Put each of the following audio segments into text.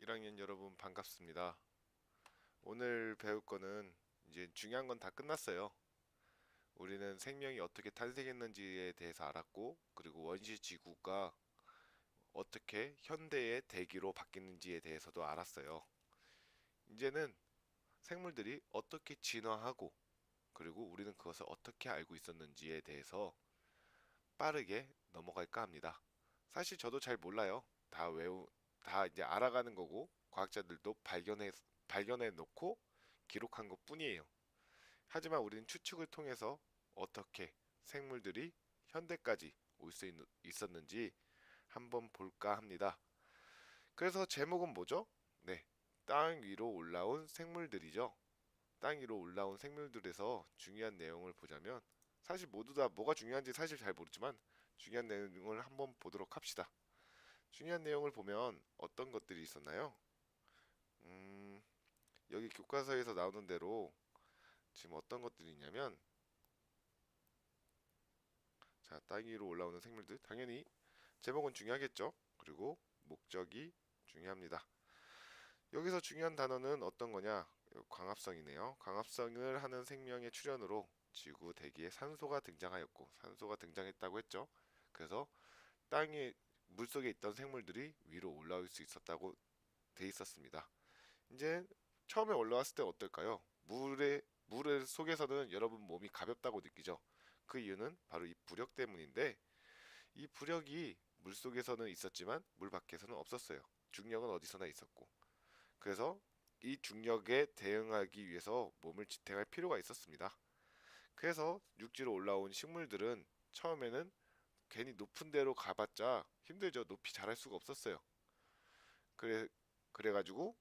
1학년 여러분 반갑습니다. 오늘 배울 거는 이제 중요한 건 다 끝났어요. 우리는 생명이 어떻게 탄생했는지에 대해서 알았고, 그리고 원시 지구가 어떻게 현대의 대기로 바뀌는지에 대해서도 알았어요. 이제는 생물들이 어떻게 진화하고, 그리고 우리는 그것을 어떻게 알고 있었는지에 대해서 빠르게 넘어갈까 합니다. 사실 저도 잘 몰라요. 다 이제 알아가는 거고, 과학자들도 발견해 놓고 기록한 것 뿐이에요. 하지만 우리는 추측을 통해서 어떻게 생물들이 현대까지 올 수 있었는지 한번 볼까 합니다. 그래서 제목은 뭐죠? 네, 땅 위로 올라온 생물들이죠. 땅 위로 올라온 생물들에서 중요한 내용을 보자면 사실 모두 다 뭐가 중요한지 사실 잘 모르지만 중요한 내용을 한번 보도록 합시다. 중요한 내용을 보면 어떤 것들이 있었나요? 음, 여기 교과서에서 나오는 대로 지금 어떤 것들이 있냐면 자, 땅 위로 올라오는 생물들 당연히 제목은 중요하겠죠. 그리고 목적이 중요합니다. 여기서 중요한 단어는 어떤 거냐? 광합성이네요. 광합성을 하는 생명의 출현으로 지구 대기에 산소가 등장하였고 산소가 등장했다고 했죠. 그래서 땅에 물속에 있던 생물들이 위로 올라올 수 있었다고 돼 있었습니다. 이제 처음에 올라왔을 때 어떨까요? 물의 속에서는 여러분 몸이 가볍다고 느끼죠. 그 이유는 바로 이 부력 때문인데 이 부력이 물 속에서는 있었지만 물 밖에서는 없었어요. 중력은 어디서나 있었고. 그래서 이 중력에 대응하기 위해서 몸을 지탱할 필요가 있었습니다. 그래서 육지로 올라온 식물들은 처음에는 괜히 높은 데로 가봤자 힘들죠. 높이 자랄 수가 없었어요. 그래 그래가지고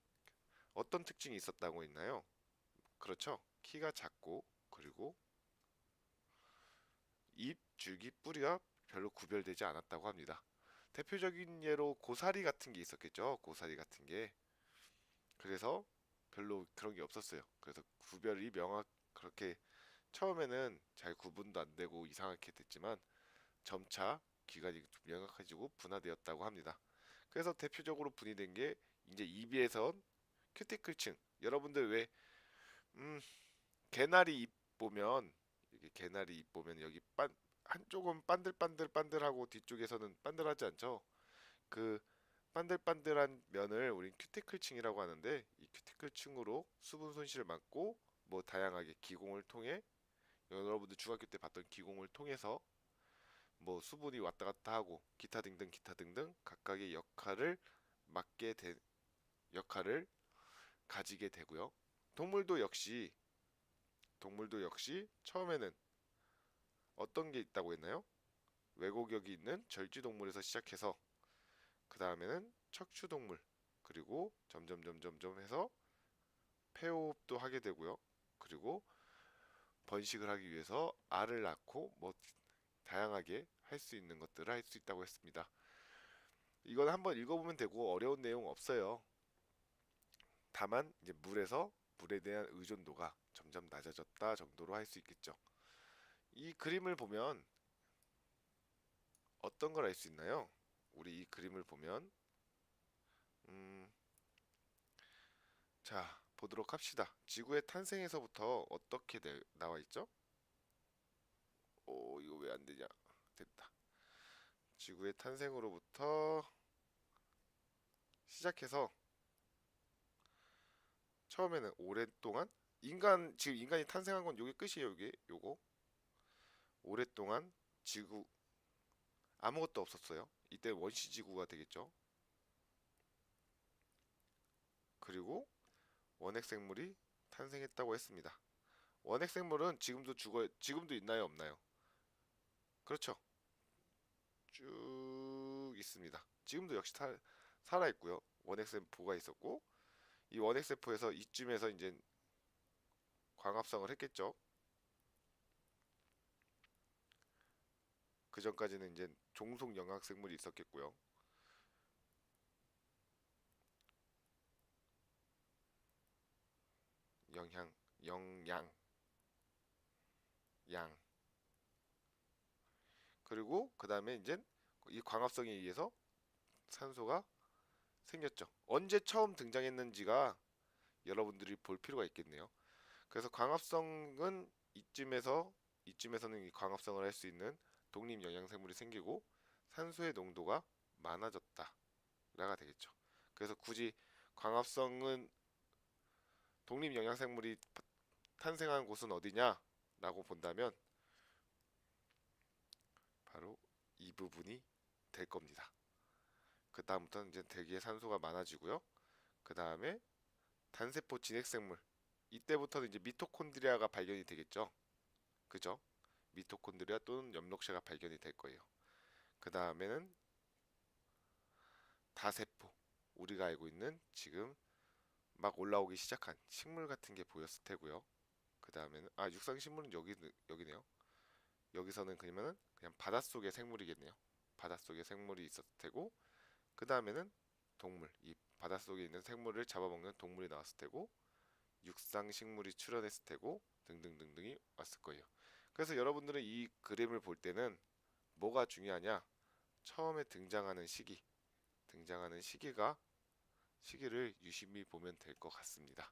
어떤 특징이 있었다고 했나요? 그렇죠. 키가 작고 그리고 잎, 줄기, 뿌리와 별로 구별되지 않았다고 합니다. 대표적인 예로 고사리 같은 게 있었겠죠. 고사리 같은 게. 그래서 별로 그런 게 없었어요. 그래서 구별이 그렇게 처음에는 잘 구분도 안 되고 이상하게 됐지만 점차 기관이 좀 명확해지고 분화되었다고 합니다. 그래서 대표적으로 분리된 게 이제 입에선 큐티클층. 여러분들 왜 개나리 잎 보면 이게 개나리 잎 보면 여기 한쪽은 반들반들반들하고 뒤쪽에서는 반들하지 않죠. 그 반들반들한 면을 우린 큐티클층이라고 하는데 이 큐티클층으로 수분 손실을 막고 뭐 다양하게 기공을 통해 여러분들 중학교 때 봤던 기공을 통해서 뭐 수분이 왔다 갔다 하고 기타 등등 각각의 맡게 된 역할을 가지게 되고요. 동물도 역시 동물도 역시 처음에는 어떤 게 있다고 했나요? 외고격이 있는 절지동물에서 시작해서 그 다음에는 척추동물 그리고 점점 해서 폐호흡도 하게 되고요. 그리고 번식을 하기 위해서 알을 낳고 뭐 다양하게 할 수 있는 것들을 할 수 있다고 했습니다. 이건 한번 읽어보면 되고 어려운 내용 없어요. 다만 이제 물에 대한 의존도가 점점 낮아졌다 정도로 할 수 있겠죠. 이 그림을 보면 어떤 걸 알 수 있나요? 우리 이 그림을 보면 음, 자 보도록 합시다. 지구의 탄생에서부터 어떻게 나와 있죠? 오 이거 왜 안 되냐? 됐다. 지구의 탄생으로부터 시작해서 처음에는 오랫동안 지금 인간이 탄생한 건 요게 끝이에요. 요거 오랫동안 지구 아무것도 없었어요. 이때 원시 지구가 되겠죠. 그리고 원핵 생물이 탄생했다고 했습니다. 원핵 생물은 지금도 있나요, 없나요? 그렇죠. 쭉 있습니다. 지금도 역시 살아 있고요. 원핵 세포가 있었고 이 원핵 세포에서 이쯤에서 이제 광합성을 했겠죠. 그 전까지는 이제 종속 영양 생물이 있었겠고요. 영양, 영양, 양. 그리고 그 다음에 이제 이 광합성에 의해서 산소가 생겼죠. 언제 처음 등장했는지가 여러분들이 볼 필요가 있겠네요. 그래서 광합성은 이쯤에서는 이 광합성을 할 수 있는 독립 영양생물이 생기고 산소의 농도가 많아졌다가 되겠죠. 그래서 굳이 광합성은 독립 영양생물이 탄생한 곳은 어디냐라고 본다면 바로 이 부분이 될 겁니다. 그 다음부터는 이제 대기에 산소가 많아지고요. 그 다음에 단세포 진핵생물, 이때부터는 이제 미토콘드리아가 발견이 되겠죠. 그죠? 미토콘드리아 또는 엽록체가 발견이 될 거예요. 그 다음에는 다세포, 우리가 알고 있는 지금 막 올라오기 시작한 식물 같은 게 보였을 테고요. 그 다음에는 육상식물은 여기네요. 여기서는 그냥 바닷속의 생물이겠네요. 바닷속에 생물이 있었을 테고, 그 다음에는 동물, 이 바닷속에 있는 생물을 잡아먹는 동물이 나왔을 테고, 육상식물이 출현했을 테고, 등등등등이 왔을 거예요. 그래서 여러분들은 이 그림을 볼 때는 뭐가 중요하냐? 처음에 등장하는 시기를 유심히 보면 될 것 같습니다.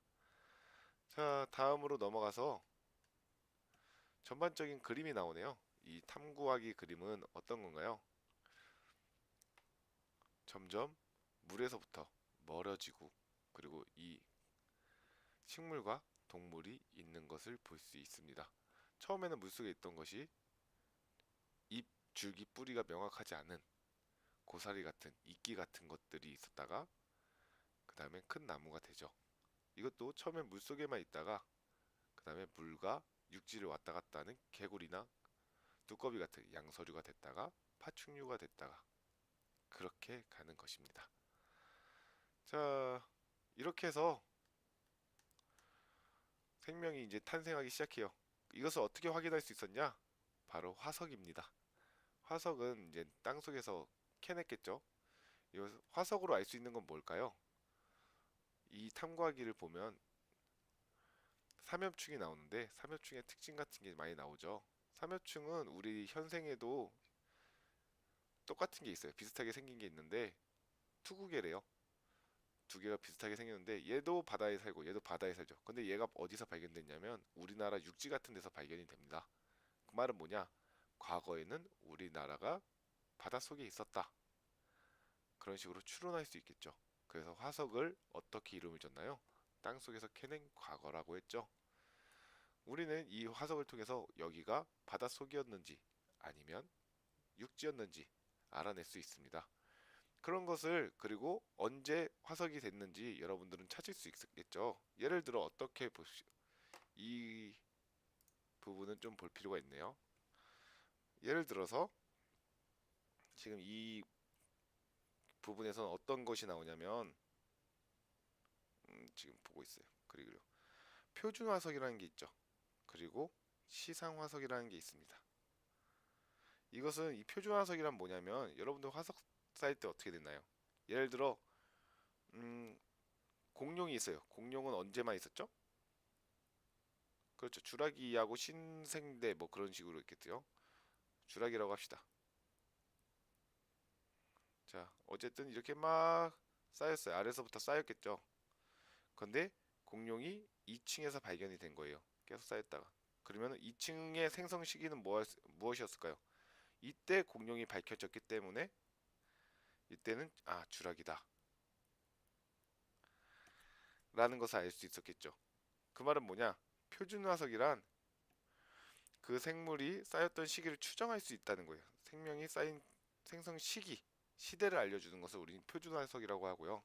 자, 다음으로 넘어가서 전반적인 그림이 나오네요. 이 탐구하기 그림은 어떤 건가요? 점점 물에서부터 멀어지고, 그리고 이 식물과 동물이 있는 것을 볼 수 있습니다. 처음에는 물속에 있던 것이 잎, 줄기, 뿌리가 명확하지 않은 고사리 같은 이끼 같은 것들이 있었다가 그 다음에 큰 나무가 되죠. 이것도 처음엔 물속에만 있다가 그 다음에 물과 육지를 왔다 갔다 하는 개구리나 두꺼비 같은 양서류가 됐다가 파충류가 됐다가 그렇게 가는 것입니다. 자, 이렇게 해서 생명이 이제 탄생하기 시작해요. 이것을 어떻게 확인할 수 있었냐? 바로 화석입니다. 화석은 이제 땅속에서 캐냈겠죠. 이 화석으로 알 수 있는 건 뭘까요? 이 탐구하기를 보면 삼엽충이 나오는데 삼엽충의 특징 같은 게 많이 나오죠. 삼엽충은 우리 현생에도 똑같은 게 있어요. 비슷하게 생긴 게 있는데 투구개래요. 두 개가 비슷하게 생겼는데 얘도 바다에 살고 얘도 바다에 살죠. 근데 얘가 어디서 발견됐냐면 우리나라 육지 같은 데서 발견이 됩니다. 그 말은 뭐냐? 과거에는 우리나라가 바닷속에 있었다. 그런 식으로 추론할 수 있겠죠. 그래서 화석을 어떻게 이름을 줬나요? 땅속에서 캐낸 과거라고 했죠. 우리는 이 화석을 통해서 여기가 바닷속이었는지 아니면 육지였는지 알아낼 수 있습니다. 그런 것을 그리고 언제 화석이 됐는지 여러분들은 찾을 수 있겠죠. 예를 들어 어떻게 보시 이 부분은 좀 볼 필요가 있네요. 예를 들어서 지금 이 부분에서는 어떤 것이 나오냐면 지금 보고 있어요. 그리고 표준 화석이라는 게 있죠. 그리고 시상 화석이라는 게 있습니다. 이것은 이 표준 화석이란 뭐냐면 여러분들 화석 쌓일 때 어떻게 됐나요? 예를 들어 음, 공룡이 있어요. 공룡은 언제만 있었죠? 그렇죠. 주라기하고 신생대 뭐 그런 식으로 있겠죠. 주라기라고 합시다. 자, 어쨌든 이렇게 막 쌓였어요. 아래서부터 쌓였겠죠. 근데 공룡이 2층에서 발견이 된 거예요. 계속 쌓였다가. 그러면 2층의 생성 시기는 무엇이었을까요? 이때 공룡이 밝혀졌기 때문에 이때는 주라기다 라는 것을 알 수 있었겠죠. 그 말은 뭐냐? 표준화석이란 그 생물이 쌓였던 시기를 추정할 수 있다는 거예요. 생명이 쌓인 생성 시대를 알려주는 것을 우리는 표준화석이라고 하고요.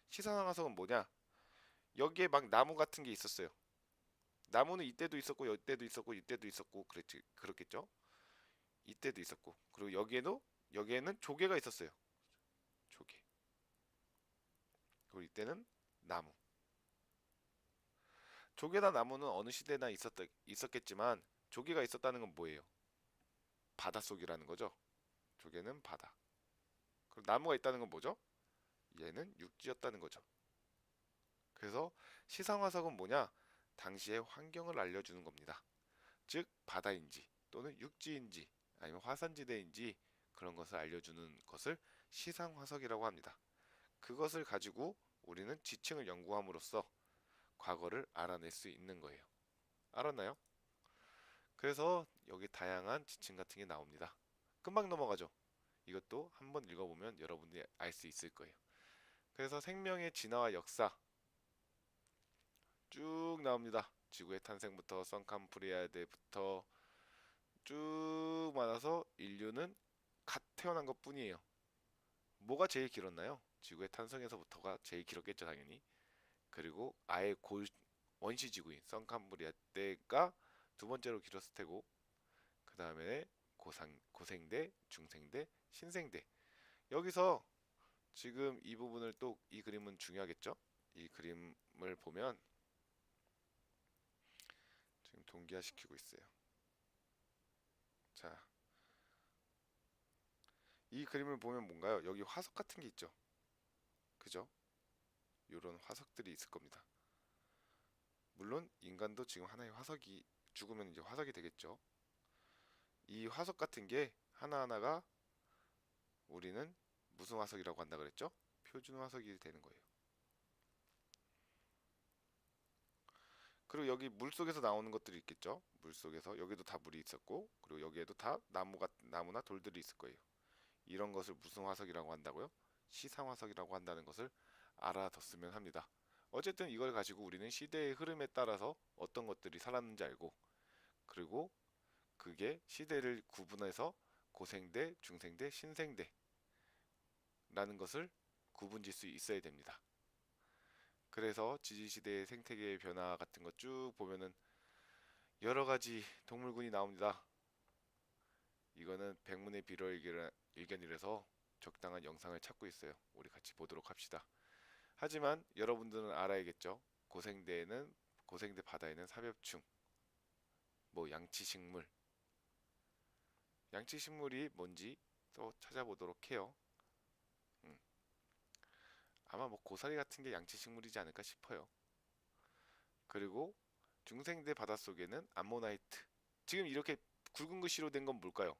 시상화석은 뭐냐? 여기에 막 나무 같은 게 있었어요. 나무는 이때도 있었고 이때도 있었고 이때도 있었고 그렇겠죠? 이때도 있었고 그리고 여기에는 조개가 있었어요. 조개. 그리고 이때는 나무. 조개나 나무는 어느 시대나 있었겠지만 조개가 있었다는 건 뭐예요? 바닷속이라는 거죠. 조개는 바다. 그럼 나무가 있다는 건 뭐죠? 얘는 육지였다는 거죠. 그래서 시상화석은 뭐냐? 당시의 환경을 알려주는 겁니다. 즉 바다인지 또는 육지인지 아니면 화산지대인지 그런 것을 알려주는 것을 시상화석이라고 합니다. 그것을 가지고 우리는 지층을 연구함으로써 과거를 알아낼 수 있는 거예요. 알았나요? 그래서 여기 다양한 지층 같은 게 나옵니다. 금방 넘어가죠. 이것도 한번 읽어보면 여러분들이 알 수 있을 거예요. 그래서 생명의 진화와 역사 쭉 나옵니다. 지구의 탄생부터 선캄브리아데부터 쭉 많아서 인류는 갓 태어난 것 뿐이에요. 뭐가 제일 길었나요? 지구의 탄생에서부터가 제일 길었겠죠, 당연히. 그리고 아예 원시 지구인 선캄브리아 때가 두 번째로 길었을 테고, 그 다음에 고생대, 중생대, 신생대. 여기서 지금 이 부분을 또 이 그림은 중요하겠죠? 이 그림을 보면 지금 동기화시키고 있어요. 자, 이 그림을 보면 뭔가요? 여기 화석 같은 게 있죠? 그죠? 이런 화석들이 있을 겁니다. 물론 인간도 지금 하나의 화석이 죽으면 이제 화석이 되겠죠. 이 화석 같은 게 하나하나가 우리는 무슨 화석이라고 한다 그랬죠? 표준 화석이 되는 거예요. 그리고 여기 물 속에서 나오는 것들이 있겠죠? 물 속에서 여기도 다 물이 있었고, 그리고 여기에도 다 나무나 돌들이 있을 거예요. 이런 것을 무슨 화석이라고 한다고요? 시상 화석이라고 한다는 것을 알아뒀으면 합니다. 어쨌든 이걸 가지고 우리는 시대의 흐름에 따라서 어떤 것들이 살았는지 알고, 그리고 그게 시대를 구분해서 고생대, 중생대, 신생대라는 것을 구분질 수 있어야 됩니다. 그래서 지지시대의 생태계의 변화 같은 거 쭉 보면은 여러 가지 동물군이 나옵니다. 이거는 백문의 일견이라서 적당한 영상을 찾고 있어요. 우리 같이 보도록 합시다. 하지만 여러분들은 알아야겠죠. 고생대 바다에는 사벽충, 뭐 양치식물이 뭔지 또 찾아보도록 해요. 음, 아마 뭐 고사리 같은 게 양치식물이지 않을까 싶어요. 그리고 중생대 바닷속에는 암모나이트. 지금 이렇게 굵은 글씨로 된 건 뭘까요?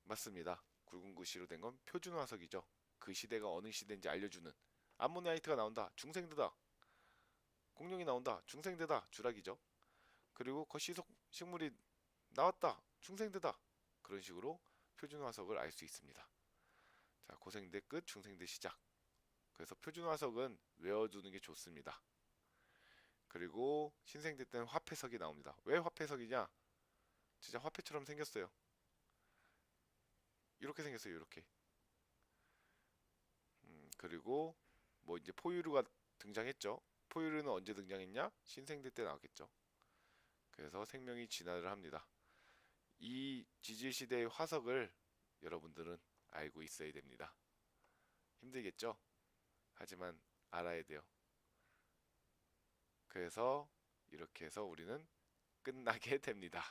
맞습니다. 굵은 글씨로 된 건 표준 화석이죠. 그 시대가 어느 시대인지 알려주는. 암모나이트가 나온다. 중생대다. 공룡이 나온다. 중생대다. 주락이죠. 그리고 거시석 식물이 나왔다. 중생대다. 그런 식으로 표준 화석을 알 수 있습니다. 자, 고생대 끝, 중생대 시작. 그래서 표준 화석은 외워두는 게 좋습니다. 그리고 신생대 때는 화폐석이 나옵니다. 왜 화폐석이냐? 진짜 화폐처럼 생겼어요. 이렇게 생겼어요. 이렇게. 그리고 뭐 이제 포유류가 등장했죠. 포유류는 언제 등장했냐? 신생대 때 나왔겠죠. 그래서 생명이 진화를 합니다. 이 지질 시대의 화석을 여러분들은 알고 있어야 됩니다. 힘들겠죠? 하지만 알아야 돼요. 그래서 이렇게 해서 우리는 끝나게 됩니다.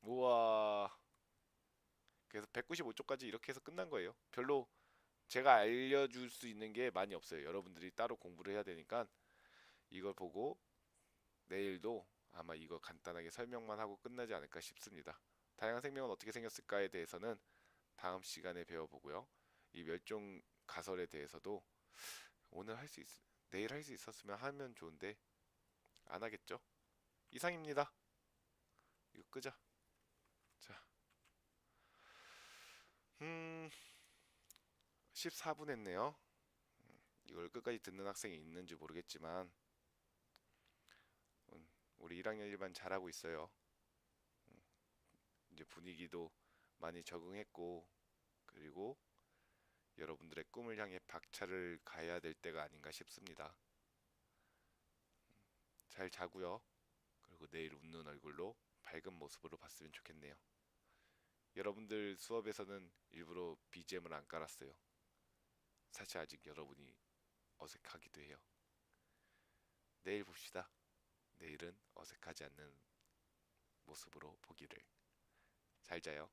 우와. 그래서 195쪽까지 이렇게 해서 끝난 거예요. 별로 제가 알려줄 수 있는 게 많이 없어요. 여러분들이 따로 공부를 해야 되니까 이걸 보고 내일도 아마 이거 간단하게 설명만 하고 끝나지 않을까 싶습니다. 다양한 생명은 어떻게 생겼을까에 대해서는 다음 시간에 배워보고요. 이 멸종 가설에 대해서도 오늘 할 수 내일 할 수 있었으면 하면 좋은데 안 하겠죠? 이상입니다. 이거 끄자. 자, 14분 했네요. 이걸 끝까지 듣는 학생이 있는지 모르겠지만 우리 1학년 1반 잘하고 있어요. 이제 분위기도 많이 적응했고 그리고 여러분들의 꿈을 향해 박차를 가야 될 때가 아닌가 싶습니다. 잘 자고요. 그리고 내일 웃는 얼굴로 밝은 모습으로 봤으면 좋겠네요. 여러분들 수업에서는 일부러 BGM을 안 깔았어요. 사실 아직 여러분이 어색하기도 해요. 내일 봅시다. 내일은 어색하지 않는 모습으로 보기를. 잘 자요.